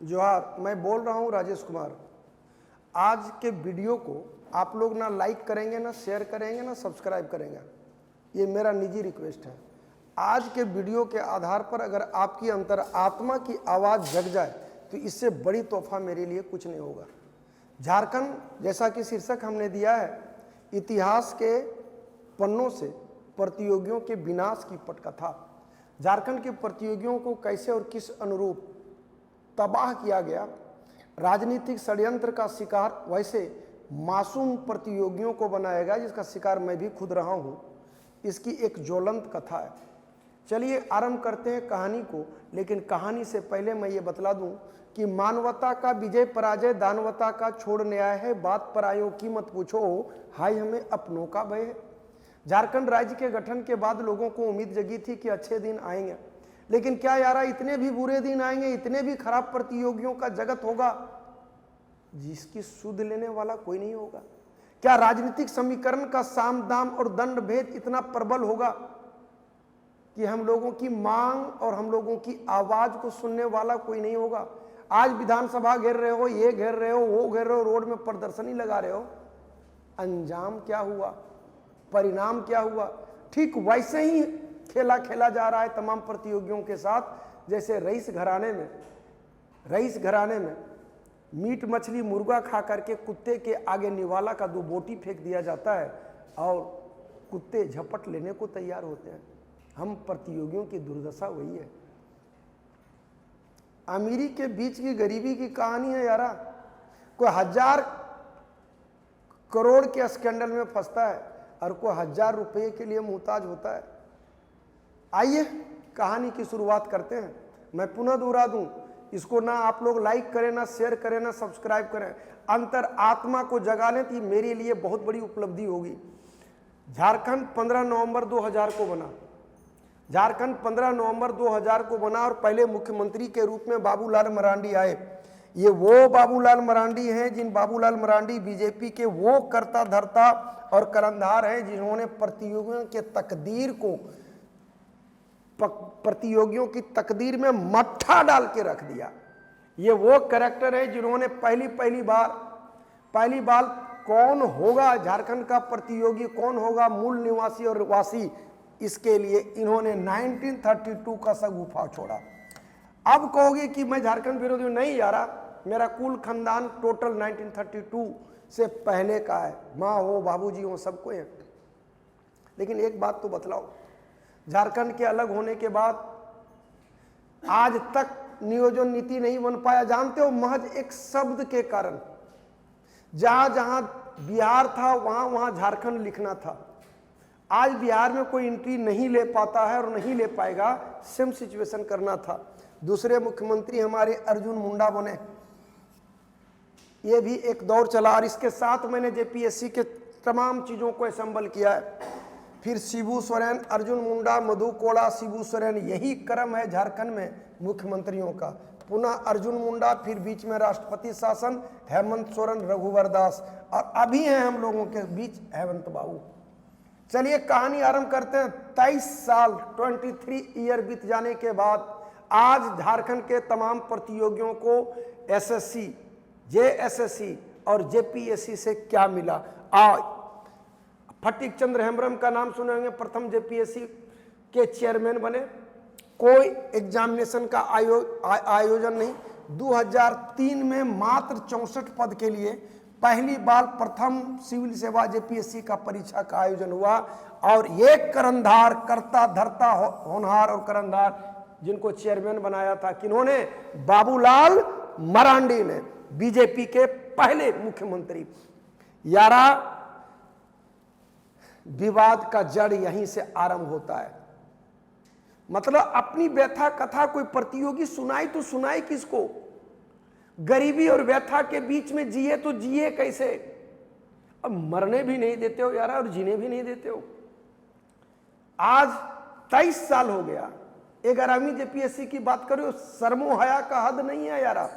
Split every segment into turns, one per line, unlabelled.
जोहार, मैं बोल रहा हूँ राजेश कुमार। आज के वीडियो को आप लोग ना लाइक करेंगे, ना शेयर करेंगे, ना सब्सक्राइब करेंगे। ये मेरा निजी रिक्वेस्ट है। आज के वीडियो के आधार पर अगर आपकी अंतरात्मा की आवाज़ जग जाए तो इससे बड़ी तोहफा मेरे लिए कुछ नहीं होगा। झारखंड, जैसा कि शीर्षक हमने दिया है, इतिहास के पन्नों से प्रतियोगियों के विनाश की पटकथा। झारखंड के प्रतियोगियों को कैसे और किस अनुरूप तबाह किया गया, राजनीतिक षड्यंत्र का शिकार वैसे मासूम प्रतियोगियों को बनाया गया, जिसका शिकार मैं भी खुद रहा हूं। इसकी एक ज्वलंत कथा है। चलिए आरंभ करते हैं कहानी को, लेकिन कहानी से पहले मैं ये बतला दूं कि मानवता का विजय पराजय दानवता का छोड़ न्याय है, बात परायों की मत पूछो, हाय हमें अपनों का भय है। झारखंड राज्य के गठन के बाद लोगों को उम्मीद जगी थी कि अच्छे दिन आएंगे, लेकिन क्या यारा इतने भी बुरे दिन आएंगे, इतने भी खराब प्रतियोगियों का जगत होगा जिसकी सुध लेने वाला कोई नहीं होगा? क्या राजनीतिक समीकरण का साम दाम और दंड भेद इतना प्रबल होगा कि हम लोगों की मांग और हम लोगों की आवाज को सुनने वाला कोई नहीं होगा? आज विधानसभा घेर रहे हो, ये घेर रहे हो, वो घेर रहे हो, रोड में प्रदर्शनी लगा रहे हो, अंजाम क्या हुआ, परिणाम क्या हुआ? ठीक वैसे ही खेला खेला जा रहा है तमाम प्रतियोगियों के साथ। जैसे रईस घराने में मीट मछली मुर्गा खा करके कुत्ते के आगे निवाला का 2 बोटी फेंक दिया जाता है और कुत्ते झपट लेने को तैयार होते हैं। हम प्रतियोगियों की दुर्दशा वही है। अमीरी के बीच की गरीबी की कहानी है यारा। कोई 1000 करोड़ के स्कैंडल में फंसता है और कोई 1000 रुपये के लिए मुहताज होता है। आइए कहानी की शुरुआत करते हैं। मैं पुनः दोहरा दूं, इसको ना आप लोग लाइक करें, ना शेयर करें, ना सब्सक्राइब करें। अंतर आत्मा को जगा लें तो मेरे लिए बहुत बड़ी उपलब्धि होगी। झारखंड 15 नवंबर 2000 को बना। झारखंड 15 नवंबर 2000 को बना और पहले मुख्यमंत्री के रूप में बाबूलाल मरांडी आए। ये वो बाबूलाल मरांडी हैं जिन बाबूलाल मरांडी बीजेपी के वो कर्ता धर्ता और करंधार हैं जिन्होंने प्रतियोगियों की तकदीर में मट्ठा डाल के रख दिया। ये वो कैरेक्टर है जिन्होंने पहली बार कौन होगा झारखंड का प्रतियोगी, कौन होगा मूल निवासी और वासी, इसके लिए इन्होंने 1932 का सगुफा छोड़ा। अब कहोगे कि मैं झारखंड विरोधी हूं, नहीं यारा, मेरा कुल खानदान टोटल 1932 से पहले का है। माँ हो, बाबूजी हो, सबको है। लेकिन एक बात तो बतलाओ, झारखंड के अलग होने के बाद आज तक नियोजन नीति नहीं बन पाया। जानते हो, महज एक शब्द के कारण। जहां जहां बिहार था वहां वहां झारखंड लिखना था। आज बिहार में कोई एंट्री नहीं ले पाता है और नहीं ले पाएगा। सेम सिचुएशन करना था। दूसरे मुख्यमंत्री हमारे अर्जुन मुंडा बने, ये भी एक दौर चला और इसके साथ मैंने जेपीएससी के तमाम चीजों को असेंबल किया है। फिर शिबू सोरेन, अर्जुन मुंडा, मधु कोड़ा, शिबू सोरेन, यही क्रम है झारखंड में मुख्यमंत्रियों का। पुनः अर्जुन मुंडा, फिर बीच में राष्ट्रपति शासन, हेमंत सोरेन, रघुवर दास, और अभी हैं हम लोगों के बीच हेमंत बाबू। चलिए कहानी आरंभ करते हैं। 23 साल 23 ईयर बीत जाने के बाद आज झारखंड के तमाम प्रतियोगियों को एसएससी, जेएसएससी और जेपीएससी से क्या मिला? फटिक चंद्र हेम्ब्रम का नाम सुने होंगे, प्रथम जेपीएससी के चेयरमैन बने। कोई एग्जामिनेशन का आयोजन नहीं। 2003 में मात्र 64 पद के लिए पहली बार प्रथम सिविल सेवा जेपीएससी का परीक्षा का आयोजन हुआ और ये करंधार, कर्ता धर्ता होनहार और करंधार जिनको चेयरमैन बनाया था किन्होंने? बाबूलाल मरांडी ने, बीजेपी के पहले मुख्यमंत्री। यारा, विवाद का जड़ यहीं से आरंभ होता है। मतलब अपनी व्यथा कथा कोई प्रतियोगी सुनाई तो सुनाई किसको? गरीबी और व्यथा के बीच में जिए तो जिए कैसे? अब मरने भी नहीं देते हो यार और जीने भी नहीं देते हो। आज 23 साल हो गया। 11वीं जेपीएससी की बात करो, शर्मो हया का हद नहीं है यारा।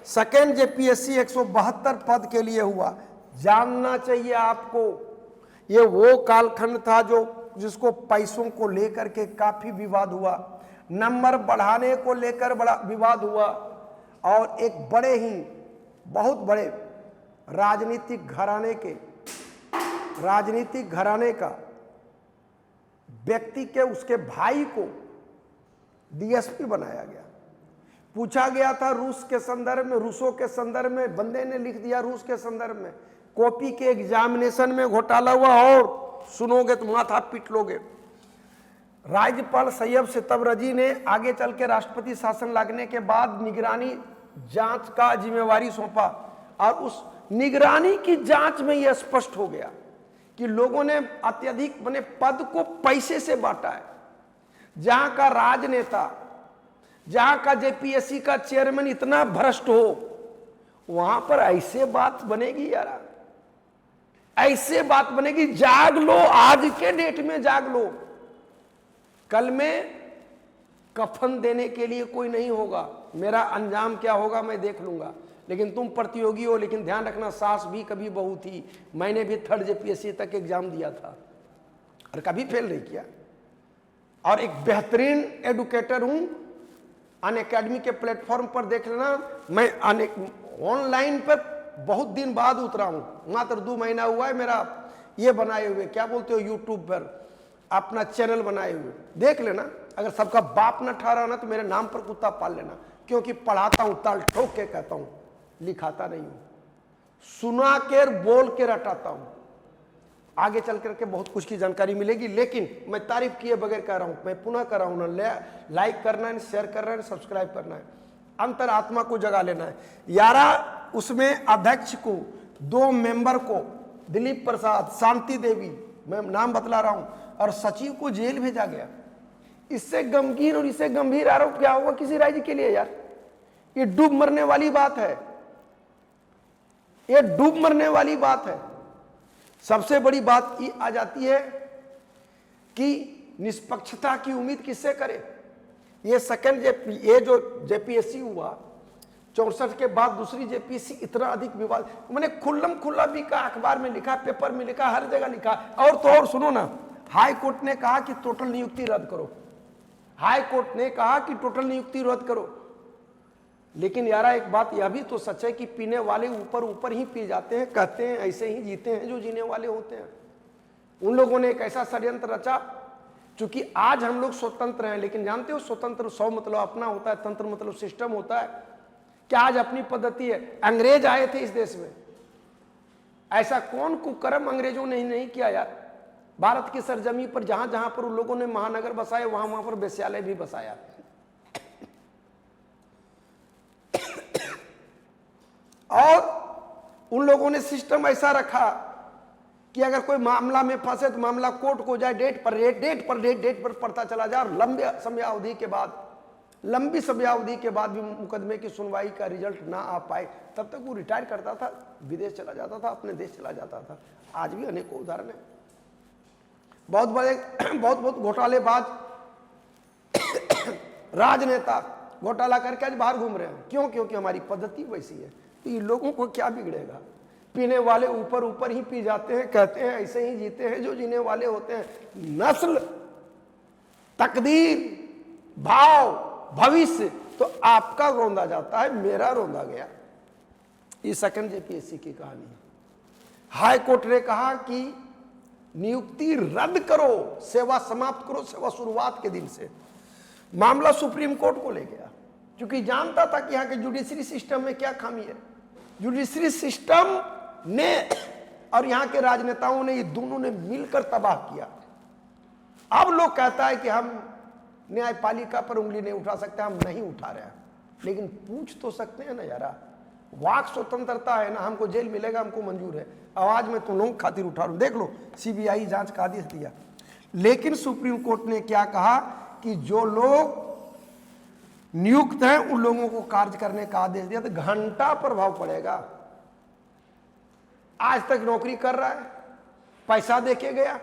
सेकेंड जेपीएससी 172 पद के लिए हुआ। जानना चाहिए आपको, ये वो कालखंड था जिसको पैसों को लेकर के काफी विवाद हुआ, नंबर बढ़ाने को लेकर बड़ा विवाद हुआ और एक बड़े ही बहुत बड़े राजनीतिक घराने का व्यक्ति के उसके भाई को डीएसपी बनाया गया। पूछा गया था रूस के संदर्भ में, रूसों के संदर्भ में, बंदे ने लिख दिया रूस के संदर्भ में, कॉपी के एग्जामिनेशन में घोटाला हुआ और सुनोगे तो माथा पीट लोगे। राज्यपाल सैयद सितबरजी ने आगे चल के राष्ट्रपति शासन लगने के बाद निगरानी जांच का जिम्मेवारी सौंपा और उस निगरानी की जांच में यह स्पष्ट हो गया कि लोगों ने अत्यधिक बने पद को पैसे से बांटा है। जहां का राजनेता, जहां का जेपीएससी का चेयरमैन इतना भ्रष्ट हो, वहां पर ऐसे बात बनेगी यार, ऐसे बात बनेगी। जाग लो, आज के डेट में जाग लो। कल में कफन देने के लिए कोई नहीं होगा, मेरा अंजाम क्या होगा मैं देख लूंगा, लेकिन तुम प्रतियोगी हो। लेकिन ध्यान रखना, सास भी कभी बहू थी। मैंने भी 3rd जेपीएससी तक एग्जाम दिया था और कभी फेल नहीं किया, और एक बेहतरीन एडुकेटर हूं। अनअकैडमी के प्लेटफॉर्म पर देख लेना, मैं ऑनलाइन पर बहुत दिन बाद उतरा हूं, मात्र 2 महीना हुआ है मेरा ये बनाए हुए, क्या बोलते हो, यूट्यूब पर अपना चैनल बनाए हुए, देख लेना। अगर सबका बाप न ठहरा ना तो मेरे नाम पर कुत्ता पाल लेना, क्योंकि पढ़ाता हूं, ताल ठोक के कहता हूं, लिखाता नहीं हूं, सुना के बोल के रटाता हूं। आगे चल करके बहुत कुछ की जानकारी मिलेगी, लेकिन मैं तारीफ किए बगैर कह रहा हूं, मैं पुनः कर रहा हूं ना, लाइक करना है, शेयर करना है, सब्सक्राइब करना है, अंतरात्मा को जगा लेना है। यारा उसमें अध्यक्ष को, 2 मेंबर को, दिलीप प्रसाद, शांति देवी, मैं नाम बतला रहा हूं, और सचिव को जेल भेजा गया। इससे गमगीन और इससे गंभीर आरोप क्या होगा किसी राज्य के लिए यार? ये डूब मरने वाली बात है, ये डूब मरने वाली बात है। सबसे बड़ी बात ये आ जाती है कि निष्पक्षता की उम्मीद किससे करे? ये ये जो जेपीएससी हुआ 64 के बाद दूसरी जेपीएससी, इतना अधिक विवाद, मैंने खुल्लम खुल्ला भी कहा, अखबार में लिखा, पेपर में लिखा, हर जगह लिखा। और तो और सुनो ना, हाई कोर्ट ने कहा कि टोटल नियुक्ति रद्द करो, हाई कोर्ट ने कहा कि टोटल नियुक्ति रद्द करो। लेकिन यारा एक बात यह भी तो सच है कि पीने वाले ऊपर ऊपर ही पी जाते हैं, कहते हैं ऐसे ही जीते हैं जो जीने वाले होते हैं। उन लोगों ने एक ऐसा षड्यंत्र रचा, चूंकि आज हम लोग स्वतंत्र हैं, लेकिन जानते हो स्वतंत्र 100 मतलब अपना होता है, तंत्र मतलब सिस्टम होता है। क्या आज अपनी पद्धति है? अंग्रेज आए थे इस देश में, ऐसा कौन कुकर्म अंग्रेजों ने नहीं किया यार। भारत की सरजमी पर जहां जहां पर उन लोगों ने महानगर बसाए, वहां वहां पर वेश्यालय भी बसाया। और उन लोगों ने सिस्टम ऐसा रखा कि अगर कोई मामला में फंसे तो मामला कोर्ट को जाए, डेट पर पड़ता चला जाए, और लंबी समयावधि के बाद भी मुकदमे की सुनवाई का रिजल्ट ना आ पाए, तब तक वो रिटायर करता था, विदेश चला जाता था, अपने देश चला जाता था। आज भी अनेकों उदाहरण है। बहुत बड़े बहुत घोटालेबाज राजनेता घोटाला करके आज बाहर घूम रहे हैं। क्यों? क्योंकि हमारी पद्धति वैसी है। तो ये लोगों को क्या बिगड़ेगा? पीने वाले ऊपर ऊपर ही पी जाते हैं, कहते हैं ऐसे ही जीते हैं जो जीने वाले होते हैं। नस्ल, तकदीर, भाव, भविष्य तो आपका रौंदा जाता है, मेरा रौंदा गया। ये 2nd जेपीएससी की कहानी है। हाई कोर्ट ने कहा कि नियुक्ति रद्द करो, सेवा समाप्त करो, सेवा शुरुआत के दिन से। मामला सुप्रीम कोर्ट को ले गया, क्योंकि जानता था कि यहाँ के जुडिशरी सिस्टम में क्या खामी है। जुडिशरी सिस्टम ने और यहाँ के राजनेताओं ने, ये दोनों ने मिलकर तबाह किया। अब लोग कहता है कि हम न्यायपालिका पर उंगली नहीं उठा सकते, हम नहीं उठा रहे हैं, लेकिन पूछ तो सकते हैं ना यारा। वाक स्वतंत्रता है ना, हमको जेल मिलेगा, हमको मंजूर है, आवाज में तुम लोग खातिर उठा रहे हो। देख लो, सीबीआई जांच का आदेश दिया, लेकिन सुप्रीम कोर्ट ने क्या कहा कि जो लोग नियुक्त हैं उन लोगों को कार्य करने का आदेश दिया, तो घंटा प्रभाव पड़ेगा। आज तक नौकरी कर रहा है, पैसा देके गया,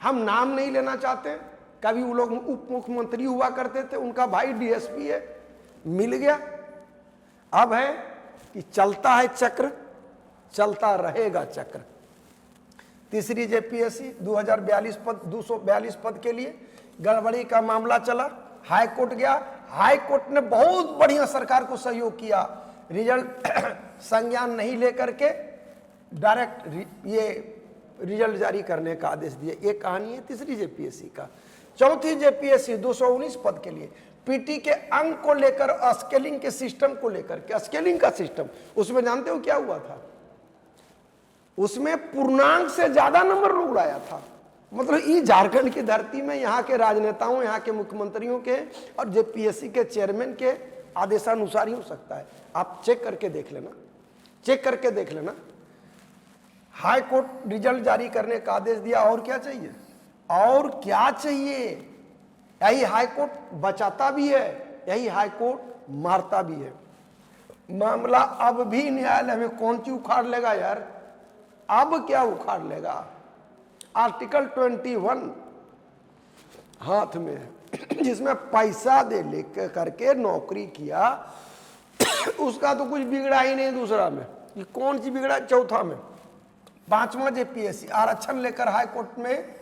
हम नाम नहीं लेना चाहते। कभी वो लोग उप मुख्यमंत्री हुआ करते थे, उनका भाई डीएसपी है, मिल गया। अब है कि चलता है चक्र, चलता रहेगा चक्र। तीसरी जेपीएससी 242 पद के लिए गड़बड़ी का मामला चला, हाई कोर्ट गया, हाई कोर्ट ने बहुत बढ़िया सरकार को सहयोग किया, रिजल्ट संज्ञान नहीं लेकर के डायरेक्ट ये रिजल्ट जारी करने का आदेश दिया। ये कहानी है तीसरी जेपीएससी का। चौथी जेपीएससी 219 पद के लिए पीटी के अंक को लेकर, स्केलिंग के सिस्टम को लेकर के, स्केलिंग का सिस्टम, उसमें जानते हो क्या हुआ था? उसमें पूर्णांक से ज्यादा नंबर लोग लाया था। मतलब ये झारखंड की धरती में यहाँ के राजनेताओं, यहाँ के मुख्यमंत्रियों के और जेपीएससी के चेयरमैन के आदेशानुसार ही हो सकता है। आप चेक करके देख लेना, चेक करके देख लेना। हाई कोर्ट रिजल्ट जारी करने का आदेश दिया। और क्या चाहिए? और क्या चाहिए? यही हाई कोर्ट बचाता भी है, यही हाई कोर्ट मारता भी है। मामला अब भी न्यायालय में कौन सी उखाड़ लेगा यार? अब क्या उखाड़ लेगा? आर्टिकल 21 हाथ में है, जिसमें पैसा दे लेकर करके नौकरी किया, उसका तो कुछ बिगड़ा ही नहीं। दूसरा में ये कौन सी बिगड़ा? चौथा में, पांचवा जेपीएससी आरक्षण लेकर हाई कोर्ट में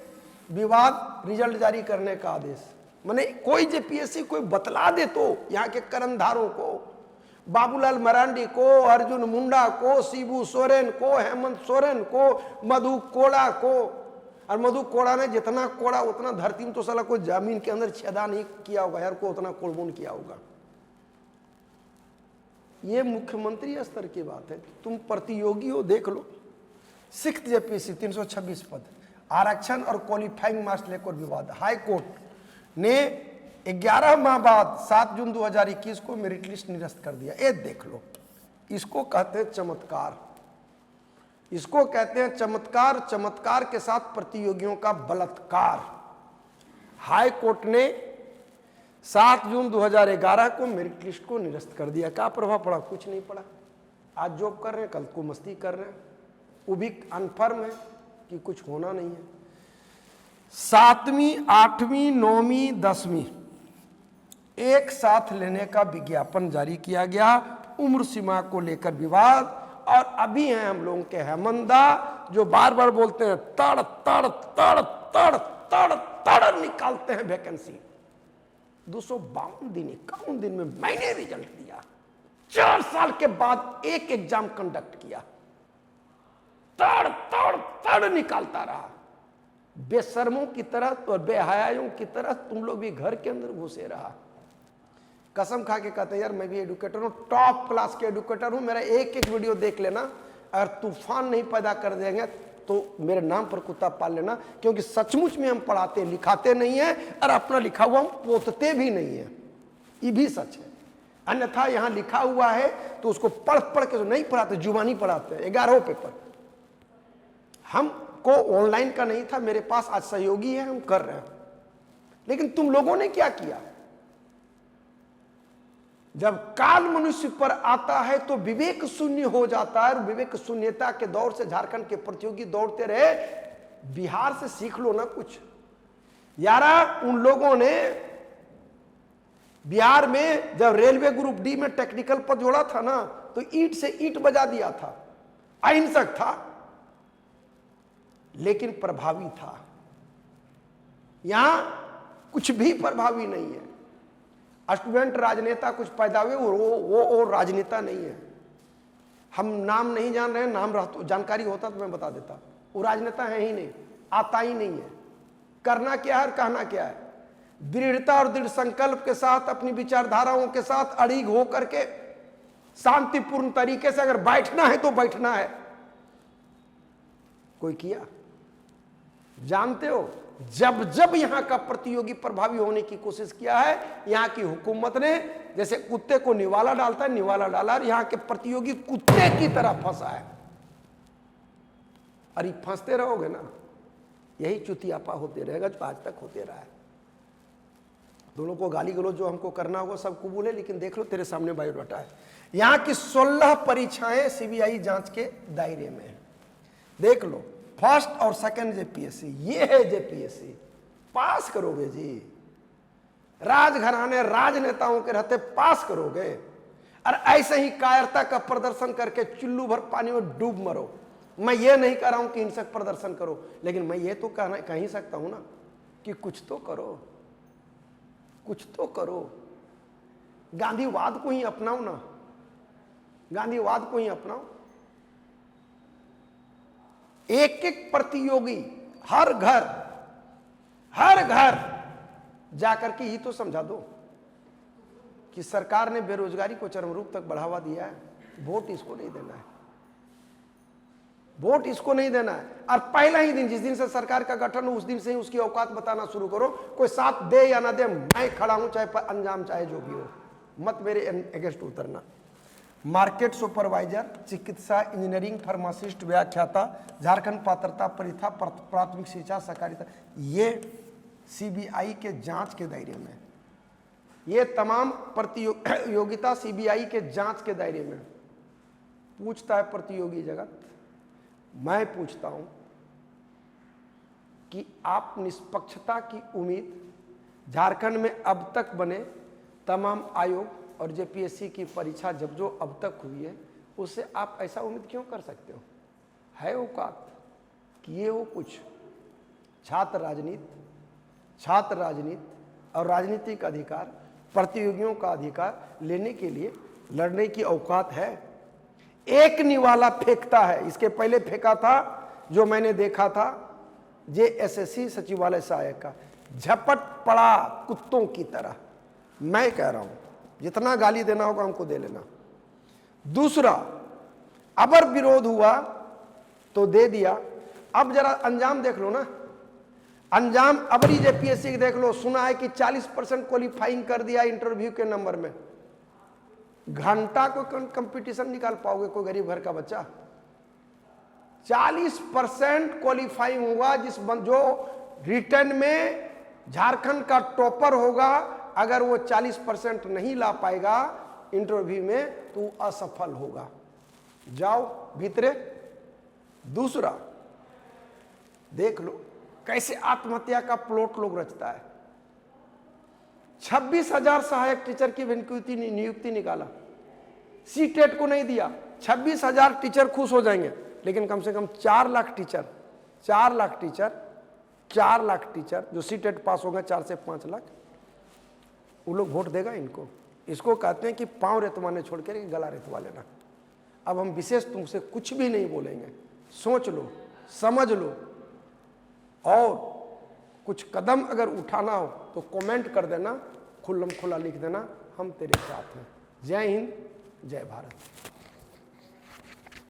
विवाद, रिजल्ट जारी करने का आदेश। माने कोई जेपीएससी कोई बतला दे तो यहाँ के कर्णधारों को, बाबूलाल मरांडी को, अर्जुन मुंडा को, शिबू सोरेन को, हेमंत सोरेन को, मधु कोड़ा को। और मधु कोड़ा ने जितना कोड़ा उतना धरती में तो साला कोई जमीन के अंदर छेदा नहीं किया होगा यार, को उतना कोड़बुन किया होगा। ये मुख्यमंत्री स्तर की बात है। तुम प्रतियोगी हो, देख लो। सिक्स्थ जेपीएससी 326 पद, आरक्षण और क्वालिफाइंग मार्क्स लेकर विवाद। हाई कोर्ट ने 11 माह बाद 7 जून 2021 को मेरिट लिस्ट निरस्त कर दिया। ये देख लो, इसको कहते हैं चमत्कार, इसको कहते हैं चमत्कार। चमत्कार के साथ प्रतियोगियों का बलात्कार। हाई कोर्ट ने 7 जून 2011 को मेरिट लिस्ट को निरस्त कर दिया। क्या प्रभाव पड़ा? कुछ नहीं पड़ा। आज जॉब कर रहे हैं, कल को मस्ती कर रहे हैं। वो भी अनफर्म है कि कुछ होना नहीं है। 7वीं, 8वीं, 9वीं, 10वीं एक साथ लेने का विज्ञापन जारी किया गया। उम्र सीमा को लेकर विवाद। और अभी हैं हम लोगों के हेमंदा, जो बार बार बोलते हैं तड़ तड़ तड़ तड़ तड़ तड़ निकालते हैं वैकेंसी। 252 दिन, 51 दिन में मैंने रिजल्ट दिया। 4 साल के बाद एक एग्जाम कंडक्ट किया। तड़ तड़ तड़ निकालता रहा। बेशर्मों की तरह और बेहयाओं की तरह तुम लोग भी घर के अंदर घुसे रहा। कसम खा के कहते हैं यार मैं भी एडुकेटर हूं, टॉप क्लास के एडुकेटर हूं। मेरा एक एक वीडियो देख लेना। अगर तूफान नहीं पैदा कर देंगे तो मेरे नाम पर कुत्ता पाल लेना, क्योंकि सचमुच में हम पढ़ाते लिखाते नहीं है और अपना लिखा हुआ हम पोतते भी नहीं है। ये भी सच है। अन्यथा यहां लिखा हुआ है तो उसको पढ़ पढ़ के तो नहीं पढ़ाते, जुबानी पढ़ाते हैं। 11 पेपर हमको ऑनलाइन का नहीं था, मेरे पास आज सहयोगी है, हम कर रहे हैं। लेकिन तुम लोगों ने क्या किया? जब काल मनुष्य पर आता है तो विवेक शून्य हो जाता है। और विवेक शून्यता के दौर से झारखंड के प्रतियोगी दौड़ते रहे। बिहार से सीख लो ना कुछ यारा। उन लोगों ने बिहार में जब रेलवे ग्रुप डी में टेक्निकल पद जोड़ा था ना, तो ईंट से ईंट बजा दिया था। अहिंसक था लेकिन प्रभावी था। यहां कुछ भी प्रभावी नहीं है। स्टूडेंट राजनेता कुछ पैदा हुए, वो राजनेता नहीं है। हम नाम नहीं जान रहे हैं, नाम रहता जानकारी होता तो मैं बता देता। वो राजनेता है ही नहीं, आता ही नहीं है। करना क्या है और कहना क्या है? दृढ़ता और दृढ़ संकल्प के साथ अपनी विचारधाराओं के साथ अड़िग हो करके शांतिपूर्ण तरीके से अगर बैठना है तो बैठना है। कोई किया? जानते हो, जब जब यहां का प्रतियोगी प्रभावी होने की कोशिश किया है, यहां की हुकूमत ने जैसे कुत्ते को निवाला डालता है, निवाला डाला। और यहां के प्रतियोगी कुत्ते की तरह फंसा है। अरे फंसते रहोगे ना, यही चुतियापा होते रहेगा जो आज तक होते रहा है। दोनों को गाली गलौज जो हमको करना होगा सब कबूल है, लेकिन देख लो तेरे सामने बायोडाटा है। यहां की 16 परीक्षाएं सीबीआई जांच के दायरे में है। देख लो, फर्स्ट और सेकंड जेपीएससी, ये है जेपीएससी। पास करोगे जी, राजघराने राजनेताओं के रहते पास करोगे। और ऐसे ही कायरता का प्रदर्शन करके चुल्लू भर पानी में डूब मरो। मैं ये नहीं कह रहा हूं कि हिंसक प्रदर्शन करो, लेकिन मैं ये तो कह ही सकता हूं ना कि कुछ तो करो, कुछ तो करो। गांधीवाद को ही अपनाओ ना, गांधीवाद को ही अपनाओ। एक एक प्रतियोगी हर घर जाकर के ही तो समझा दो कि सरकार ने बेरोजगारी को चरम रूप तक बढ़ावा दिया है, वोट इसको नहीं देना है, वोट इसको नहीं देना है। और पहला ही दिन, जिस दिन से सरकार का गठन हो, उस दिन से ही उसकी औकात बताना शुरू करो। कोई साथ दे या ना दे, मैं खड़ा हूं, चाहे अंजाम चाहे जो भी हो, मत मेरे अगेंस्ट उतरना। मार्केट सुपरवाइजर, चिकित्सा, इंजीनियरिंग, फार्मासिस्ट, व्याख्याता, झारखंड पात्रता परीक्षा, प्राथमिक शिक्षा, सहकारिता, ये सीबीआई के जांच के दायरे में, ये तमाम प्रतियोगिता सीबीआई के जांच के दायरे में। पूछता है प्रतियोगी जगत, मैं पूछता हूं कि आप निष्पक्षता की उम्मीद झारखंड में अब तक बने तमाम आयोग और जेपीएससी की परीक्षा जब जो अब तक हुई है, उससे आप ऐसा उम्मीद क्यों कर सकते हो? है औकात कि ये हो कुछ? छात्र राजनीति और राजनीतिक अधिकार, प्रतियोगियों का अधिकार लेने के लिए लड़ने की औकात है? एक निवाला फेंकता है, इसके पहले फेंका था जो मैंने देखा था जेएसएससी सचिवालय सहायक का, झपट पड़ा कुत्तों की तरह। मैं कह रहा हूं जितना गाली देना होगा हमको दे लेना। दूसरा, अगर विरोध हुआ तो दे दिया, अब जरा अंजाम देख लो ना, अंजाम अबरी जेपीएससी देख लो। सुना है कि 40% क्वालिफाइंग कर दिया इंटरव्यू के नंबर में। घंटा को कंपटीशन निकाल पाओगे कोई गरीब घर का बच्चा? 40% क्वालिफाइंग हुआ, जो रिटर्न में झारखंड का टॉपर होगा, अगर वो 40% नहीं ला पाएगा इंटरव्यू में तो असफल होगा। जाओ भीतरे। दूसरा, देख लो कैसे आत्महत्या का प्लॉट लोग रचता है। 26,000 सहायक टीचर की नियुक्ति निकाला, सीटेट को नहीं दिया। 26,000 टीचर खुश हो जाएंगे, लेकिन कम से कम 4 लाख टीचर जो सीटेट पास होगा, 4 से 5 लाख, वो लोग वोट देगा इनको। इसको कहते हैं कि पांव रेतवाने छोड़ के गला रेतवा लेना। अब हम विशेष तुमसे कुछ भी नहीं बोलेंगे, सोच लो, समझ लो, और कुछ कदम अगर उठाना हो तो कमेंट कर देना, खुल्लम खुला लिख देना, हम तेरे साथ हैं। जय हिंद, जय भारत।